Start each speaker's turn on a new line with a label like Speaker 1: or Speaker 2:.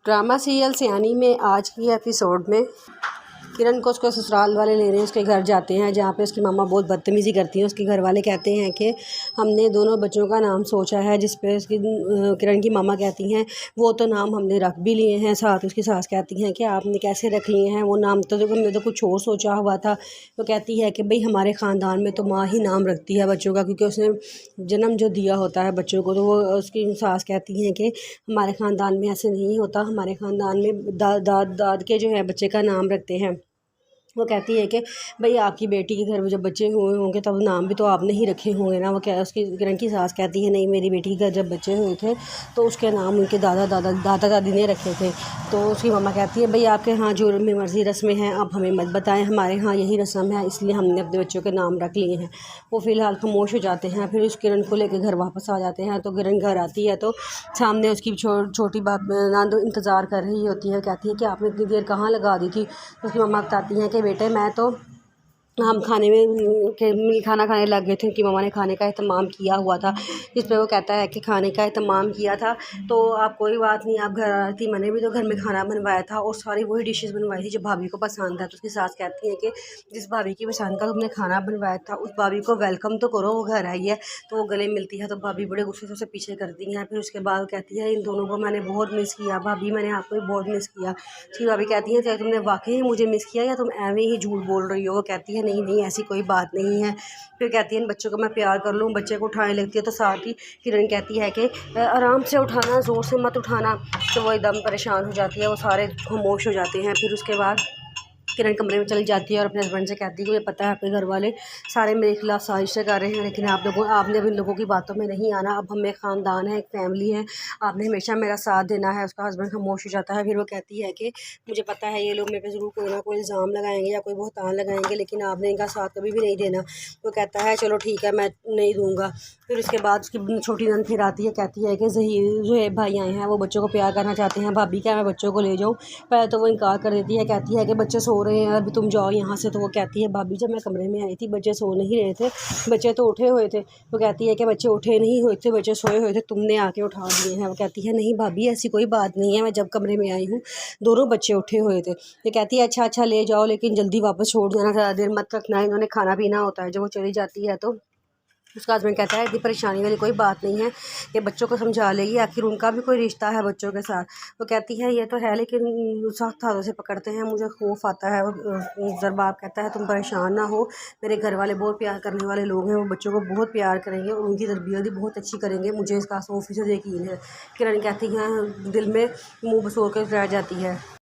Speaker 1: Drama serial सयानी में आज की एपिसोड में किरण को उसके ससुराल वाले लेने उसके घर जाते हैं, जहाँ पे उसकी मामा बहुत बदतमीज़ी करती हैं। उसके घर वाले कहते हैं कि हमने दोनों बच्चों का नाम सोचा है, जिस पे उसकी किरण की मामा कहती हैं वो तो नाम हमने रख भी लिए हैं। साथ उसकी सास कहती हैं कि आपने कैसे रख लिए हैं वो नाम, तो हमने तो कुछ और सोचा हुआ था। तो कहती है कि भाई हमारे ख़ानदान में तो माँ ही नाम रखती है बच्चों का, क्योंकि उसने जन्म जो दिया होता है बच्चों को। तो वो उसकी सास कहती हैं कि हमारे ख़ानदान में ऐसे नहीं होता, हमारे ख़ानदान में दाद के जो है बच्चे का नाम रखते हैं। वो कहती है कि भाई आपकी बेटी के घर में जब बच्चे हुए होंगे तब नाम भी तो आपने ही रखे होंगे ना। वो क्या उसकी किरण की सास कहती है नहीं, मेरी बेटी के घर जब बच्चे हुए थे तो उसके नाम उनके दादा दादी ने रखे थे। तो उसकी मम्मा कहती है भाई आपके यहाँ जो मर्ज़ी रस्में हैं आप हमें मत बताएं, हमारे यहाँ यही रस्म है, इसलिए हमने अपने बच्चों के नाम रख लिए हैं। वो फ़िलहाल खामोश हो जाते हैं। फिर उस किरण को लेकर घर वापस आ जाते हैं। तो किरण घर आती है तो सामने उसकी छोटी नंद इंतज़ार कर रही होती है। कहती है कि आपने इतनी देर कहाँ लगा दी थी। तो उसकी मम्मा बताती हैं कि बेटे मैं तो हम खाने में खाना खाने लग गए थे कि मम्मा ने खाने का एहतमाम किया हुआ था। जिस पे वो कहता है कि खाने का एहतमाम किया था तो आप कोई बात नहीं, आप घर आ रही थी, मैंने भी तो घर में खाना बनवाया था और सारी वही डिशेस बनवाई थी जो भाभी को पसंद है। तो उसकी सास कहती है कि जिस भाभी की पसंद का तुमने खाना बनवाया था उस भाभी को वेलकम तो करो, वो घर आई है। तो वो गले मिलती है तो भाभी बड़े गुस्से से उसे पीछे करती हैं। फिर उसके बाद कहती है इन दोनों को मैंने बहुत मिस किया भाभी, मैंने आपको भी बहुत मिस किया। उसकी भाभी कहती है चाहे तुमने वाकई मुझे मिस किया या तुम एवं ही झूठ बोल रही हो। वो कहती है नहीं ऐसी कोई बात नहीं है। फिर कहती है इन बच्चों को मैं प्यार कर लूँ, बच्चे को उठाने लगती है तो साथ ही किरण कहती है कि आराम से उठाना, ज़ोर से मत उठाना। तो वो एकदम परेशान हो जाती है, वो सारे खामोश हो जाते हैं। फिर उसके बाद किरण कमरे में चली जाती है और अपने हस्बैंड से कहती है कि मुझे पता है आपके घर वाले सारे मेरे खिलाफ साजिशें कर रहे हैं, लेकिन आपने अब इन लोगों की बातों में नहीं आना। अब हम एक ख़ानदान है, एक फैमिली है, आपने हमेशा मेरा साथ देना है। उसका हस्बैंड खामोश हो जाता है। फिर वो कहती है कि मुझे पता है ये लोग मेरे पे ज़रूर कोई ना कोई इल्ज़ाम लगाएंगे या कोई बहतान लगाएंगे, लेकिन आपने इनका साथ कभी भी नहीं देना। वो कहता है चलो ठीक है मैं नहीं दूँगा। फिर उसके बाद उसकी छोटी नंद फिर आती है, कहती है कि ज़ुहैब भाई आए हैं, वो बच्चों को प्यार करना चाहते हैं, भाभी क्या मैं बच्चों को ले जाऊँ। पहले तो वो इनकार कर देती है, कहती है कि बच्चे सो रहे हैं अभी तुम जाओ यहाँ से। तो वो कहती है भाभी जब मैं कमरे में आई थी बच्चे सो नहीं रहे थे, बच्चे तो उठे हुए थे। वो कहती है कि बच्चे उठे नहीं हुए थे, बच्चे सोए हुए थे, तुमने आके उठा दिए हैं। वो कहती है नहीं भाभी ऐसी कोई बात नहीं है, मैं जब कमरे में आई हूँ दोनों बच्चे उठे हुए थे। ये कहती है अच्छा ले जाओ, लेकिन जल्दी वापस छोड़ देना, ज़्यादा देर मत रखना, इन्होंने खाना पीना होता है। जब वो चली जाती है तो उसका हस्बैंड कहता है इतनी परेशानी वाली कोई बात नहीं है, कि बच्चों को समझा लेगी, आखिर उनका भी कोई रिश्ता है बच्चों के साथ। वो कहती है ये तो है, लेकिन सख्त हाथों से पकड़ते हैं, मुझे खौफ आता है। ज़रबाब कहता है तुम परेशान ना हो, मेरे घर वाले बहुत प्यार करने वाले लोग हैं, वो बच्चों को बहुत प्यार करेंगे और उनकी तरबियत भी बहुत अच्छी करेंगे, मुझे इसका 100% यकीन है। किरण कहती है दिल में मुँह बसोर कर रह जाती है।